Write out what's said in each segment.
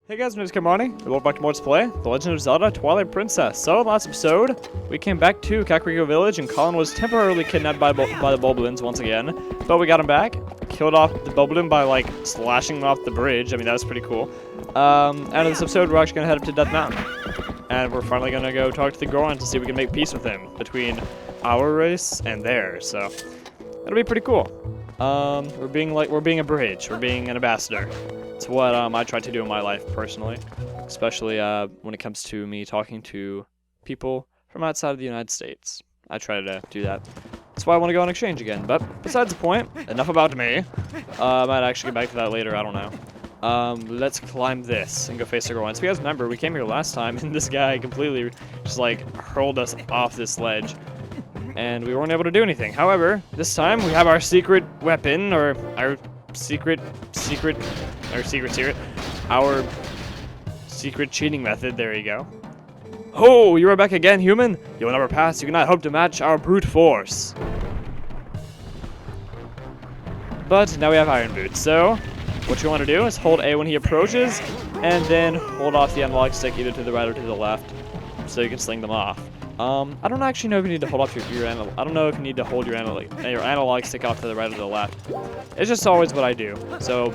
Hey guys, my name is Kamani, and welcome back to more Let's Play The Legend of Zelda Twilight Princess. So, in the last episode, we came back to Kakariko Village, and Colin was temporarily kidnapped by the Boblins once again. But we got him back, killed off the Boblin by, like, slashing him off the bridge. I mean, that was pretty cool. And in this episode, we're actually going to head up to Death Mountain. And we're finally going to go talk to the Goron to see if we can make peace with him between our race and theirs. So, it'll be pretty cool. We're being a bridge. We're being an ambassador. It's what I try to do in my life personally, especially when it comes to me talking to people from outside of the United States. I try to do that. That's why I want to go on exchange again. But besides the point, enough about me. I might actually get back to that later. I don't know. Let's climb this and go face the Goron. So you guys remember, we came here last time, and this guy completely just like hurled us off this ledge. And we weren't able to do anything. However, this time we have our secret weapon, or our secret cheating method. There you go. Oh, you are back again, human? You will never pass. You cannot hope to match our brute force. But now we have iron boots, so what you want to do is hold A when he approaches, and then hold off the analog stick either to the right or to the left, so you can sling them off. I don't actually know if you need to hold off your analog. I don't know if you need to hold your analog stick off to the right or the left. It's just always what I do. So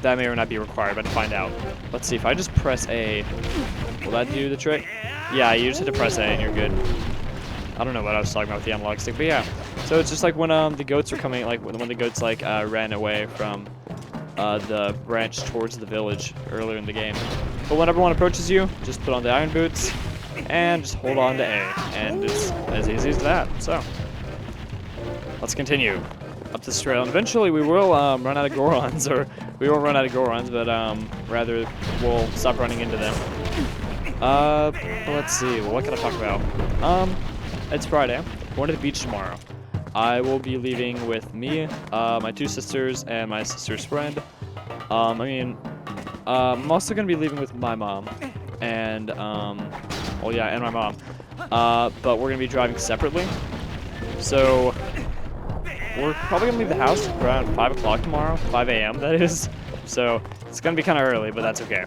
that may or not be required, but to find out. Let's see, if I just press A, will that do the trick? Yeah, you just hit to press A and you're good. I don't know what I was talking about with the analog stick, but yeah. So it's just like when the goats are coming, like when the goats like ran away from the branch towards the village earlier in the game. But when everyone approaches you, just put on the iron boots and just hold on to A, and it's as easy as that. So let's continue up this trail, and eventually we will run out of Gorons, or we won't run out of Gorons, but rather we'll stop running into them. Let's see, well, what can I talk about? It's Friday. I'm going to the beach tomorrow. I will be leaving with me, my two sisters, and my sister's friend. I'm also going to be leaving with my mom, and well, yeah, and my mom. But we're going to be driving separately. So we're probably going to leave the house around 5 o'clock tomorrow. 5 a.m. that is. So it's going to be kind of early, but that's okay.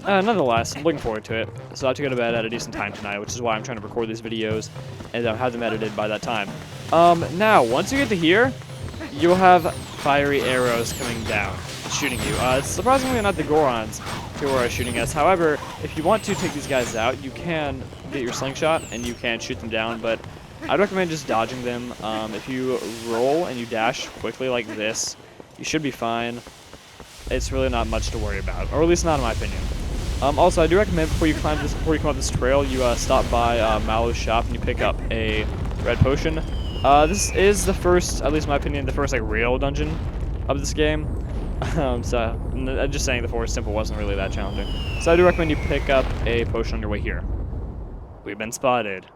Nonetheless, I'm looking forward to it. So I have to go to bed at a decent time tonight, which is why I'm trying to record these videos and have them edited by that time. Now, once you get to here, you'll have fiery arrows coming down, shooting you. It's surprisingly not the Gorons who are shooting us. However, if you want to take these guys out, you can get your slingshot and you can shoot them down, but I'd recommend just dodging them. If you roll and you dash quickly like this, you should be fine. It's really not much to worry about, or at least not in my opinion. Also, I do recommend before you come up this trail, you stop by Mallow's shop and you pick up a red potion. This is the first, at least in my opinion, the first like real dungeon of this game. So I'm just saying the Forest Temple wasn't really that challenging. So I do recommend you pick up a potion on your way here. We've been spotted.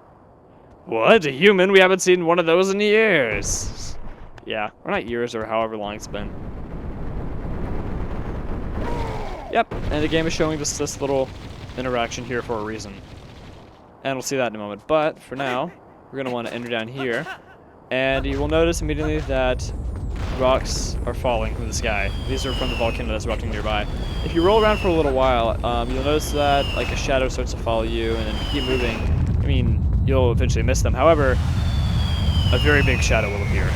What? A human? We haven't seen one of those in years. Yeah, or not years, or however long it's been. Yep, and the game is showing this little interaction here for a reason. And we'll see that in a moment. But for now, we're going to want to enter down here. And you will notice immediately that rocks are falling from the sky. These are from the volcano that's erupting nearby. If you roll around for a little while, you'll notice that like a shadow starts to follow you, and then if you keep moving, I mean, you'll eventually miss them. However, a very big shadow will appear.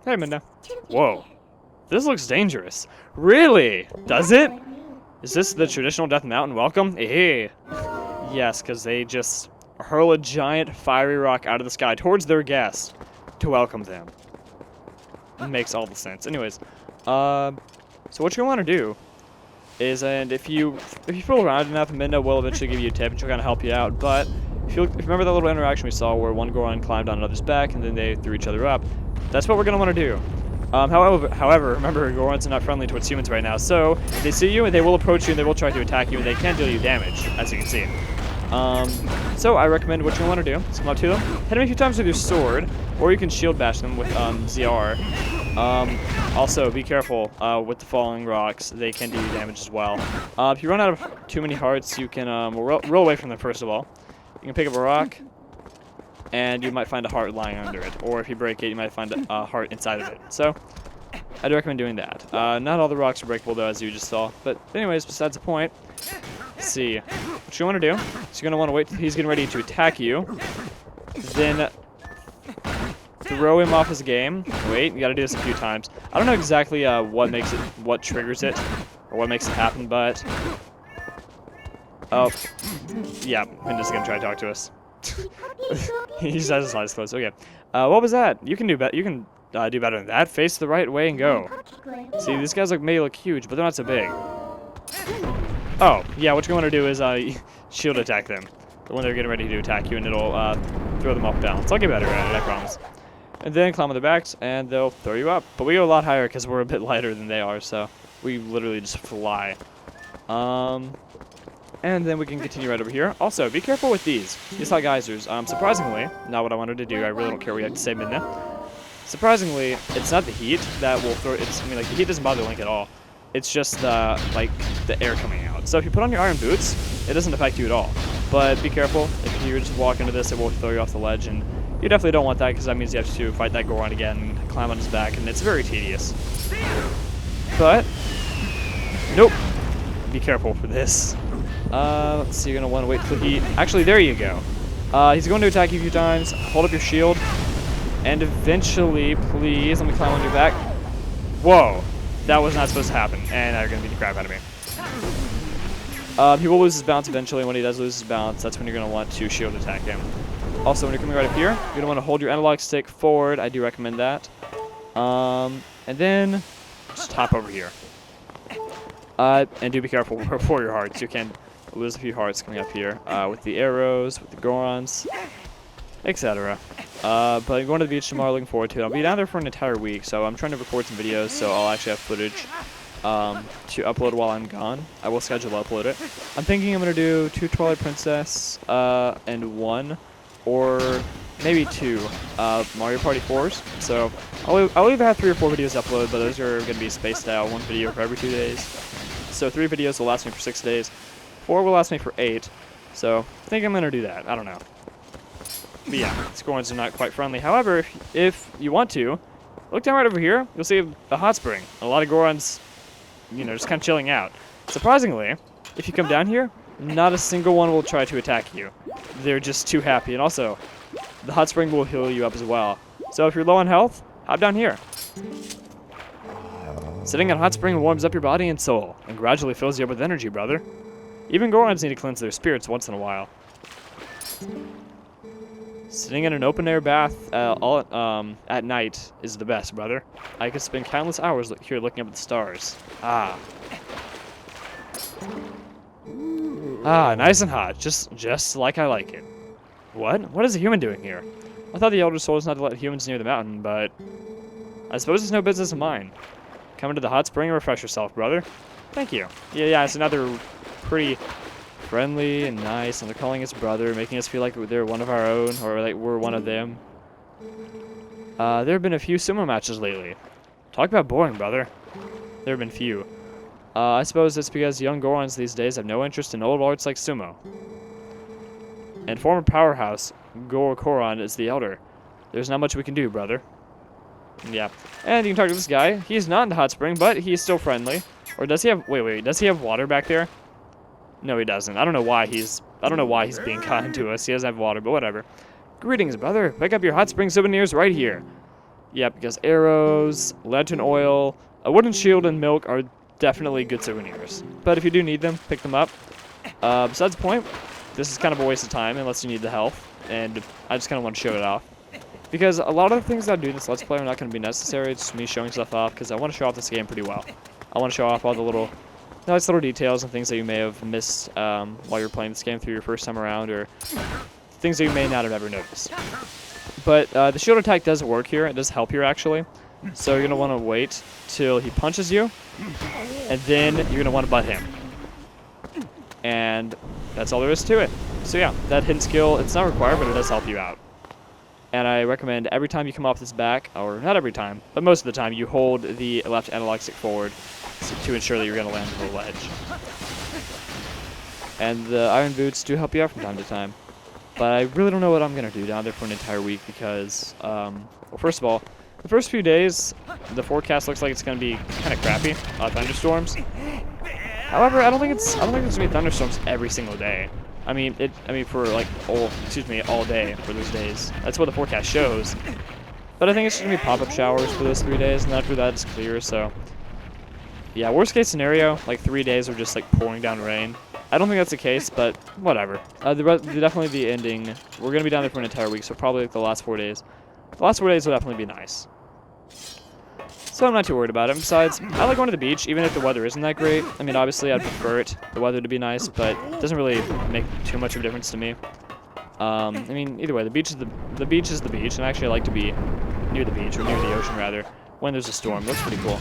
Hey, Minda. Whoa. This looks dangerous. Really? Does it? Is this the traditional Death Mountain welcome? Hey. Yes, because they just hurl a giant fiery rock out of the sky towards their guest to welcome them. It makes all the sense. Anyways, so what you want to do is, and if you fool around enough, Minda will eventually give you a tip and she'll kind of help you out. But if you remember that little interaction we saw where one Goron climbed on another's back and then they threw each other up, that's what we're going to want to do. However, remember, Gorons are not friendly towards humans right now, so if they see you, they will approach you and they will try to attack you, and they can deal you damage, as you can see. So I recommend what you want to do is come up to them, hit them a few times with your sword, or you can shield bash them with ZR. Also, be careful with the falling rocks. They can do you damage as well. If you run out of too many hearts, you can roll away from them first of all. You can pick up a rock, and you might find a heart lying under it. Or if you break it, you might find a heart inside of it. So, I do recommend doing that. Not all the rocks are breakable, though, as you just saw. But anyways, besides the point, let's see. What you want to do is you're going to want to wait till he's getting ready to attack you. Then throw him off his game. Wait, you got to do this a few times. I don't know exactly what triggers it, or what makes it happen, but... Oh, yeah, Minda's going to try to talk to us. He just has his eyes closed. Okay. What was that? You can do better. You can do better than that. Face the right way and go. See, these guys may look huge, but they're not so big. Oh, yeah. What you want to do is shield attack them when they're getting ready to attack you, and it'll throw them off balance. I'll get better at it, I promise. And then climb on their backs, and they'll throw you up. But we go a lot higher because we're a bit lighter than they are, so we literally just fly. And then we can continue right over here. Also, be careful with these. These hot geysers. Surprisingly, not what I wanted to do. I really don't care what you have to say, Minna. Surprisingly, it's not the heat that will throw. The heat doesn't bother Link at all. It's just the air coming out. So if you put on your iron boots, it doesn't affect you at all. But be careful. If you just walk into this, it will throw you off the ledge, and you definitely don't want that because that means you have to fight that Goron again and climb on his back, and it's very tedious. But nope. Be careful for this. Let's see, you're going to want to wait till he... Actually, there you go. He's going to attack you a few times. Hold up your shield. And eventually, please, let me climb on your back. Whoa. That was not supposed to happen. And now you're going to beat the crap out of me. He will lose his balance eventually. When he does lose his balance, that's when you're going to want to shield attack him. Also, when you're coming right up here, you're going to want to hold your analog stick forward. I do recommend that. And then just hop over here. And do be careful for your hearts. You can lose a few hearts coming up here with the arrows, with the Gorons, etc. But I'm going to the beach tomorrow, looking forward to it. I'll be down there for an entire week, so I'm trying to record some videos, so I'll actually have footage to upload while I'm gone. I will schedule to upload it. I'm thinking I'm going to do 2 Twilight Princess and 1, or maybe 2 Mario Party 4s. So I'll either have 3 or 4 videos uploaded, but those are going to be spaced out, 1 video for every 2 days. So 3 videos will last me for 6 days. 4 will last me for 8. So I think I'm going to do that. I don't know. But yeah, these Gorons are not quite friendly. However, if you want to, look down right over here. You'll see a hot spring. A lot of Gorons, just kind of chilling out. Surprisingly, if you come down here, not a single one will try to attack you. They're just too happy. And also, the hot spring will heal you up as well. So if you're low on health, hop down here. Sitting in a hot spring warms up your body and soul, and gradually fills you up with energy, brother. Even Gorons need to cleanse their spirits once in a while. Sitting in an open-air bath at night is the best, brother. I could spend countless hours here looking up at the stars. Ah, nice and hot, just like I like it. What? What is a human doing here? I thought the Elder Soul was not to let humans near the mountain, but I suppose it's no business of mine. Come into the hot spring and refresh yourself, brother. Thank you. Yeah, it's another pretty friendly and nice, and they're calling us brother, making us feel like they're one of our own, or like we're one of them. There have been a few sumo matches lately. Talk about boring, brother. There have been few. I suppose it's because young Gorons these days have no interest in old arts like sumo. And former powerhouse Goron is the elder. There's not much we can do, brother. Yeah. And you can talk to this guy. He's not in the hot spring, but he's still friendly. Or does he have... Wait. Does he have water back there? No, he doesn't. I don't know why he's being kind to us. He doesn't have water, but whatever. Greetings, brother. Pick up your hot spring souvenirs right here. Yeah, because arrows, lantern oil, a wooden shield, and milk are definitely good souvenirs. But if you do need them, pick them up. Besides the point, this is kind of a waste of time unless you need the health. And I just kind of want to show it off. Because a lot of the things that I do in this Let's Play are not going to be necessary. It's just me showing stuff off because I want to show off this game pretty well. I want to show off all the nice little details and things that you may have missed while you're playing this game through your first time around, or things that you may not have ever noticed. But the shield attack does work here. It does help here, actually. So you're going to want to wait till he punches you, and then you're going to want to butt him. And that's all there is to it. So yeah, that hidden skill, it's not required, but it does help you out. And I recommend every time you come off this back, or not every time, but most of the time, you hold the left analog stick forward to ensure that you're going to land on the ledge. And the iron boots do help you out from time to time. But I really don't know what I'm going to do down there for an entire week because, well, first of all, the first few days, the forecast looks like it's going to be kind of crappy, thunderstorms. However, I don't think it's going to be thunderstorms every single day. I mean, for like, all day for those days. That's what the forecast shows. But I think it's just going to be pop-up showers for those 3 days, and after that it's clear, so. Yeah, worst case scenario, like 3 days of just like pouring down rain. I don't think that's the case, but whatever. Definitely the ending. We're going to be down there for an entire week, so probably like the last 4 days. The last 4 days will definitely be nice. So I'm not too worried about it. Besides, I like going to the beach, even if the weather isn't that great. I mean, obviously, I'd prefer the weather to be nice, but it doesn't really make too much of a difference to me. I mean, either way, the beach is the beach, and actually I like to be near the beach, or near the ocean, rather, when there's a storm. That's pretty cool.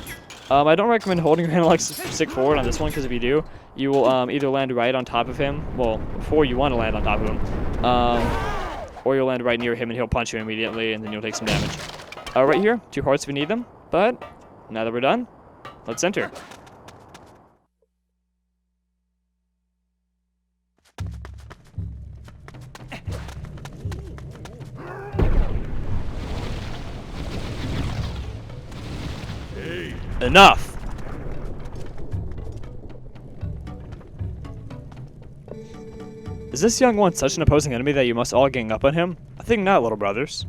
I don't recommend holding your analog stick forward on this one, because if you do, you will either land right on top of him, well, before you want to land on top of him, or you'll land right near him and he'll punch you immediately, and then you'll take some damage. Right here, 2 hearts if we need them, but now that we're done, let's enter. Enough! Is this young one such an opposing enemy that you must all gang up on him? I think not, little brothers.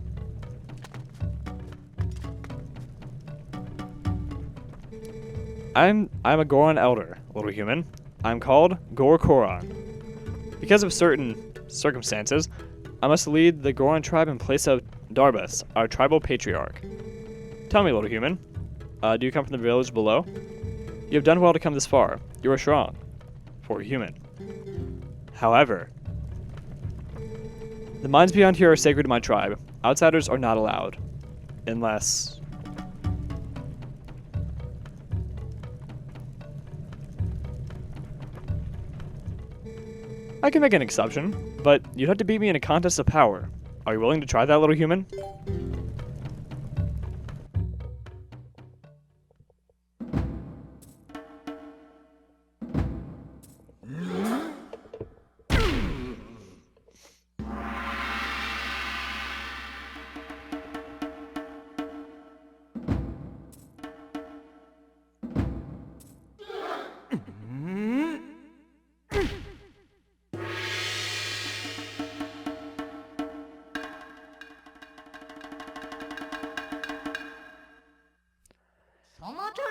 I'm a Goron elder, little human. I'm called Gor-Koron. Because of certain circumstances, I must lead the Goron tribe in place of Darbus, our tribal patriarch. Tell me, little human, do you come from the village below? You have done well to come this far. You are strong, for a human. However, the mines beyond here are sacred to my tribe. Outsiders are not allowed. Unless... I can make an exception, but you'd have to beat me in a contest of power. Are you willing to try that, little human?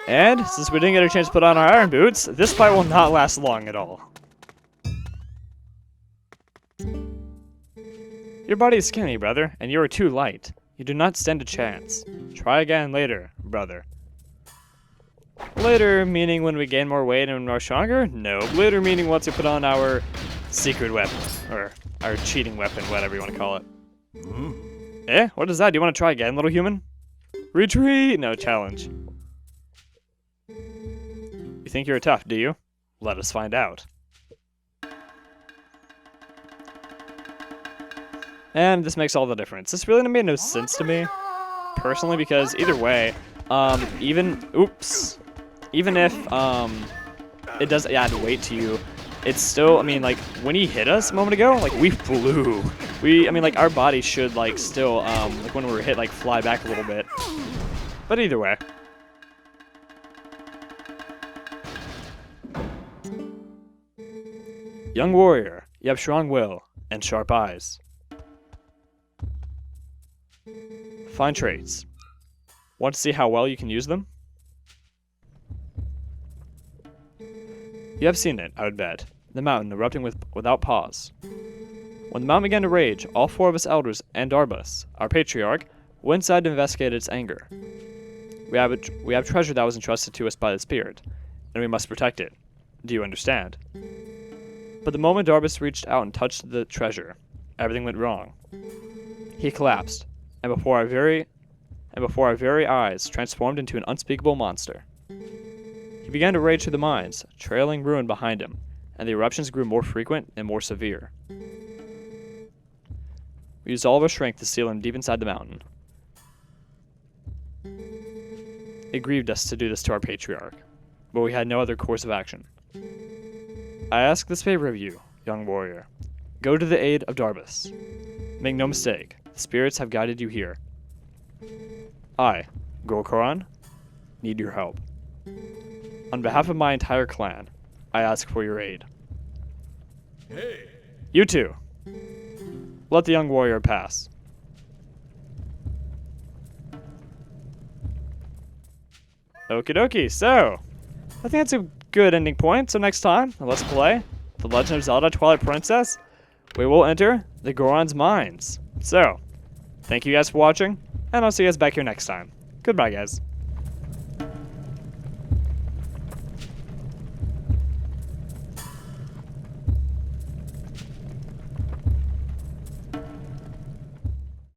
And, since we didn't get a chance to put on our iron boots, this fight will not last long at all. Your body is skinny, brother, and you are too light. You do not stand a chance. Try again later, brother. Later meaning when we gain more weight and are stronger? No, later meaning once we put on our secret weapon, or our cheating weapon, whatever you want to call it. Eh? What is that? Do you want to try again, little human? Retreat! No challenge. You think you're tough, do you? Let us find out. And this makes all the difference. This really made no sense to me, personally, because either way, even if, it does add weight to you, it's still, I mean, like, when he hit us a moment ago, like, we flew. I mean, like, our body should, like, still, like, when we were hit, like, fly back a little bit. But either way. Young warrior, you have strong will and sharp eyes. Fine traits. Want to see how well you can use them? You have seen it, I would bet. The mountain erupting without pause. When the mountain began to rage, all 4 of us elders and Darbus, our patriarch, went inside to investigate its anger. We have treasure that was entrusted to us by the spirit, and we must protect it. Do you understand? But the moment Darbus reached out and touched the treasure, everything went wrong. He collapsed, and before our very eyes, transformed into an unspeakable monster. He began to rage through the mines, trailing ruin behind him, and the eruptions grew more frequent and more severe. We used all of our strength to seal him deep inside the mountain. It grieved us to do this to our patriarch, but we had no other course of action. I ask this favor of you, young warrior. Go to the aid of Darbus. Make no mistake, the spirits have guided you here. I, Gorkoran, need your help. On behalf of my entire clan, I ask for your aid. Hey! You two, let the young warrior pass. Okie dokie, so, I think that's a good ending point. So next time, let's play The Legend of Zelda Twilight Princess. We will enter the Goron's mines. So, thank you guys for watching, and I'll see you guys back here next time. Goodbye, guys.